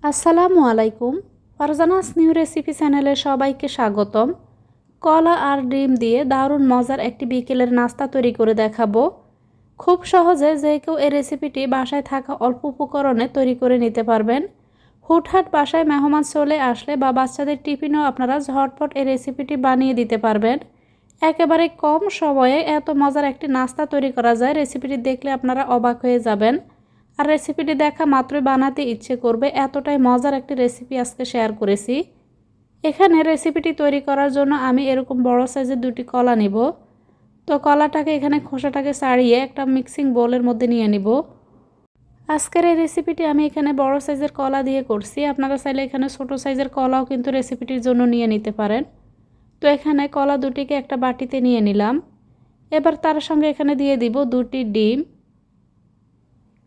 আসসালামু আলাইকুম। Farzana's new recipe চ্যানেলে সবাইকে স্বাগতম। কলা আর ডিম দিয়ে দারুণ মজার একটি বিকেলের নাস্তা তৈরি করে দেখাবো। খুব সহজে যে কেউ এই রেসিপিটি বাসায় থাকা অল্প উপকরণে তৈরি করে নিতে পারবেন। হুটহাট বাসায় মেহমান চলে আসলে বা বাচ্চাদের টিফিনেও আপনারা ঝটপট এই রেসিপিটি বানিয়ে দিতে পারবেন। একেবারে কম সময়ে এত মজার একটি নাস্তা তৈরি করা যায়, রেসিপিটি দেখলে আপনারা অবাক হয়ে যাবেন। আর রেসিপিটি দেখা মাত্রই বানাতে ইচ্ছে করবে, এতটাই মজার একটি রেসিপি আজকে শেয়ার করেছি। এখানে রেসিপিটি তৈরি করার জন্য আমি এরকম বড় সাইজের দুটি কলা নিব। তো কলাটাকে এখানে খোসাটাকে ছাড়িয়ে একটা মিক্সিং বোলের মধ্যে নিয়ে নিব। আজকের এই রেসিপিটি আমি এখানে বড় সাইজের কলা দিয়ে করছি, আপনারা চাইলে এখানে ছোট সাইজের কলাও কিন্তু রেসিপিটির জন্য নিয়ে নিতে পারেন। তো এখানে কলা দুটিকে একটা বাটিতে নিয়ে নিলাম। এবার তার সঙ্গে এখানে দিয়ে দিব দুটি ডিম।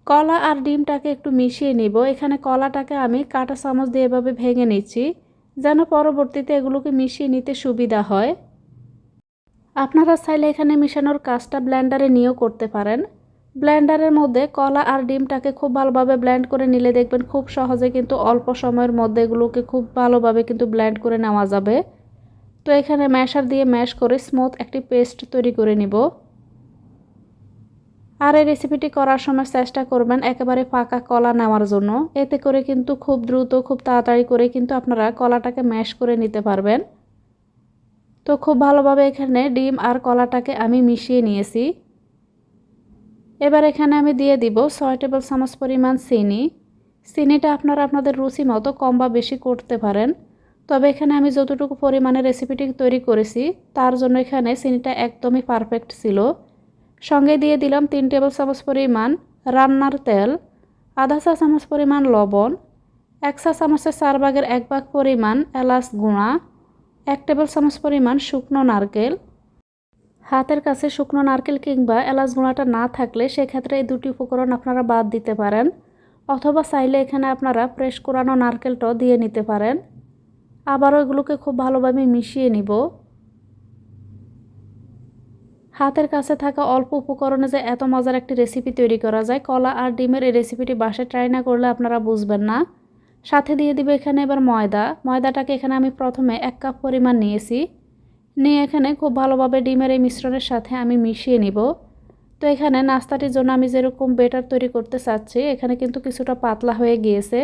কলা আর ডিমটাকে একটু মিশিয়ে নিব। এখানে কলাটাকে আমি কাঁটা চামচ দিয়ে এভাবে ভেঙে নিচ্ছি, যেন পরবর্তীতে এগুলোকে মিশিয়ে নিতে সুবিধা হয়। আপনারা চাইলে এখানে মিশানোর কাজটা ব্লেন্ডারে নিয়েও করতে পারেন। ব্লেন্ডারের মধ্যে কলা আর ডিমটাকে খুব ভালোভাবে ব্লেন্ড করে নিলে দেখবেন খুব সহজে কিন্তু অল্প সময়ের মধ্যে এগুলোকে খুব ভালোভাবে কিন্তু ব্লেন্ড করে নেওয়া যাবে। তো এখানে ম্যাশার দিয়ে ম্যাশ করে স্মুথ একটি পেস্ট তৈরি করে নিব। আর এই রেসিপিটি করার সময় চেষ্টা করবেন একেবারে পাকা কলা নেওয়ার জন্য, এতে করে কিন্তু খুব দ্রুত খুব তাড়াতাড়ি করে কিন্তু আপনারা কলাটাকে ম্যাশ করে নিতে পারবেন। তো খুব ভালোভাবে এখানে ডিম আর কলাটাকে আমি মিশিয়ে নিয়েছি। এবার এখানে আমি দিয়ে দিব 6 টেবিল চামচ পরিমাণ চিনি। চিনিটা আপনারা আপনাদের রুচি মতো কম বা বেশি করতে পারেন, তবে এখানে আমি যতটুকু পরিমাণে রেসিপিটি তৈরি করেছি তার জন্য এখানে চিনিটা একদমই পারফেক্ট ছিল। সঙ্গে দিয়ে দিলাম 3 টেবিল চামচ পরিমাণ রান্নার তেল, আধা চা চামচ পরিমাণ লবণ, 1 চা চামচের 4/1 ভাগ পরিমাণ এলাচ গুঁড়া, 1 টেবিল চামচ পরিমাণ শুকনো নারকেল। হাতের কাছে শুকনো নারকেল কিংবা এলাচ গুঁড়াটা না থাকলে সেক্ষেত্রে এই দুটি উপকরণ আপনারা বাদ দিতে পারেন, অথবা চাইলে এখানে আপনারা ফ্রেশ কোরানো নারকেলটাও দিয়ে নিতে পারেন। আবারও এগুলোকে খুব ভালোভাবে মিশিয়ে নিব। হাতের কাছে থাকা অল্প উপকরণে যে এত মজার একটি রেসিপি তৈরি করা যায়, কলা আর ডিমের এই রেসিপিটি বাসায় ট্রাই না করলে আপনারা বুঝবেন না। সাথে দিয়ে দিব এখানে এবার ময়দাটাকে এখানে আমি প্রথমে 1 কাপ পরিমাণ নিয়েছি, নিয়ে এখানে খুব ভালোভাবে ডিমের এই মিশ্রণের সাথে আমি মিশিয়ে নিব। তো এখানে নাস্তাটির জন্য আমি যেরকম বেটার তৈরি করতে চাচ্ছি এখানে কিন্তু কিছুটা পাতলা হয়ে গিয়েছে,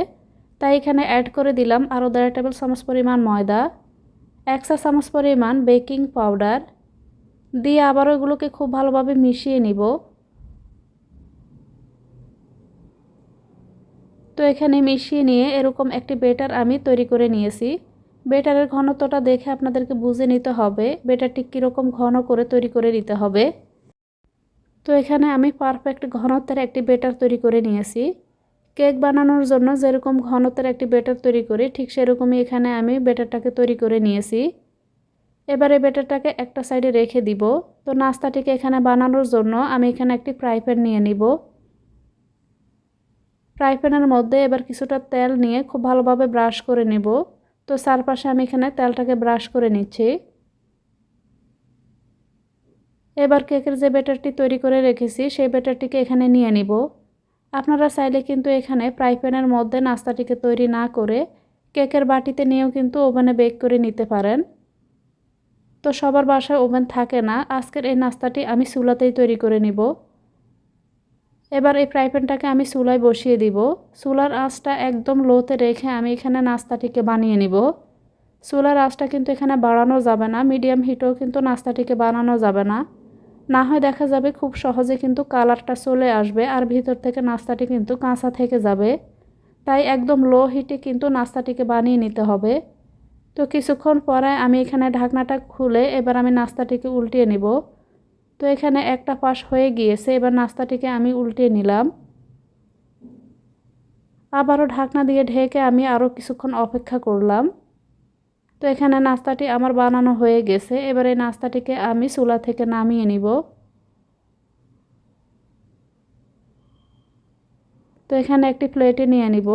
তাই এখানে অ্যাড করে দিলাম আরও 1.5 টেবিল চামচ পরিমাণ ময়দা, 1 চা চামচ পরিমাণ বেকিং পাউডার দিয়ে আবারও এগুলোকে খুব ভালোভাবে মিশিয়ে নিব। তো এখানে মিশিয়ে নিয়ে এরকম একটি বেটার আমি তৈরি করে নিয়েছি। বেটারের ঘনত্বটা দেখে আপনাদেরকে বুঝে নিতে হবে বেটারটি কীরকম ঘন করে তৈরি করে নিতে হবে। তো এখানে আমি পারফেক্ট ঘনত্বের একটি বেটার তৈরি করে নিয়েছি। কেক বানানোর জন্য যেরকম ঘনত্বের একটি বেটার তৈরি করি ঠিক সেরকমই এখানে আমি বেটারটাকে তৈরি করে নিয়েছি। এবারে বেটারটাকে একটা সাইডে রেখে দিব। তো নাস্তাটিকে এখানে বানানোর জন্য আমি এখানে একটি ফ্রাই প্যান নিয়ে নিব। ফ্রাই প্যানের মধ্যে এবার কিছুটা তেল নিয়ে খুব ভালোভাবে ব্রাশ করে নেব। তো চারপাশে আমি এখানে তেলটাকে ব্রাশ করে নিচ্ছি। এবার কেকের যে ব্যাটারটি তৈরি করে রেখেছি সেই ব্যাটারটিকে এখানে নিয়ে নিব। আপনারা চাইলে কিন্তু এখানে ফ্রাই প্যানের মধ্যে নাস্তাটিকে তৈরি না করে কেকের বাটিতে নিয়েও কিন্তু ওভেনে বেক করে নিতে পারেন। তো সবার বাসায় ওভেন থাকে না, আজকের এই নাস্তাটি আমি চুলাতেই তৈরি করে নিব। এবার এই ফ্রাই প্যানটাকে আমি চুলায় বসিয়ে দিব। চুলার আঁচটা একদম লোতে রেখে আমি এখানে নাস্তাটিকে বানিয়ে নিব। চুলার আঁচটা কিন্তু এখানে বাড়ানো যাবে না, মিডিয়াম হিটেও কিন্তু নাস্তাটিকে বানানো যাবে না, না হয় দেখা যাবে খুব সহজে কিন্তু কালারটা চলে আসবে আর ভিতর থেকে নাস্তাটি কিন্তু কাঁচা থেকে যাবে। তাই একদম লো হিটে কিন্তু নাস্তাটিকে বানিয়ে নিতে হবে। তো কিছুক্ষণ পরে আমি এখানে ঢাকনাটা খুলে এবার আমি নাস্তাটিকে উল্টিয়ে নিব। তো এখানে একটা পাশ হয়ে গিয়েছে, এবার নাস্তাটিকে আমি উল্টিয়ে নিলাম। আবারও ঢাকনা দিয়ে ঢেকে আমি আরও কিছুক্ষণ অপেক্ষা করলাম। তো এখানে নাস্তাটি আমার বানানো হয়ে গেছে, এবার এই নাস্তাটিকে আমি চুলা থেকে নামিয়ে নিব। তো এখানে একটি প্লেটে নিয়ে নিব।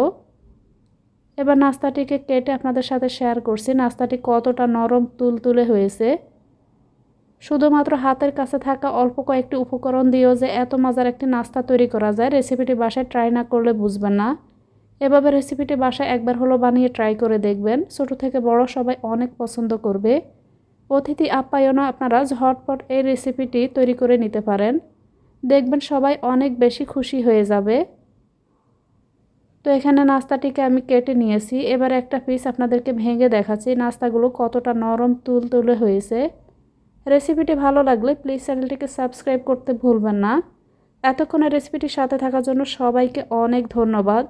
এবার নাস্তাটিকে কেটে আপনাদের সাথে শেয়ার করছি নাস্তাটি কতটা নরম তুলতুলে হয়েছে। শুধুমাত্র হাতের কাছে থাকা অল্প কয়েকটি উপকরণ দিয়েও যে এত মজার একটি নাস্তা তৈরি করা যায়, রেসিপিটি বাসায় ট্রাই না করলে বুঝবেন না। এভাবে রেসিপিটি বাসায় একবার হলো বানিয়ে ট্রাই করে দেখবেন। ছোট থেকে বড় সবাই অনেক পছন্দ করবে। অতিথি আপ্যায়নে আপনারা ঝটপট এই রেসিপিটি তৈরি করে নিতে পারেন। দেখবেন সবাই অনেক বেশি খুশি হয়ে যাবে। তো এখানে নাস্তাটিকে আমি কেটে নিয়েছি। এবার একটা পিস আপনাদেরকে ভেঙে দেখাচ্ছি নাস্তাগুলো কতটা নরম তুলতুলে হয়েছে। রেসিপিটি ভালো লাগলে প্লিজ চ্যানেলটিকে সাবস্ক্রাইব করতে ভুলবেন না। এতক্ষণে রেসিপিটির সাথে থাকার জন্য সবাইকে অনেক ধন্যবাদ।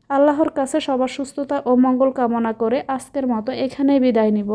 আল্লাহর কাছে সবার সুস্থতা ও মঙ্গল কামনা করে আজকের মতো এখানেই বিদায় নিব।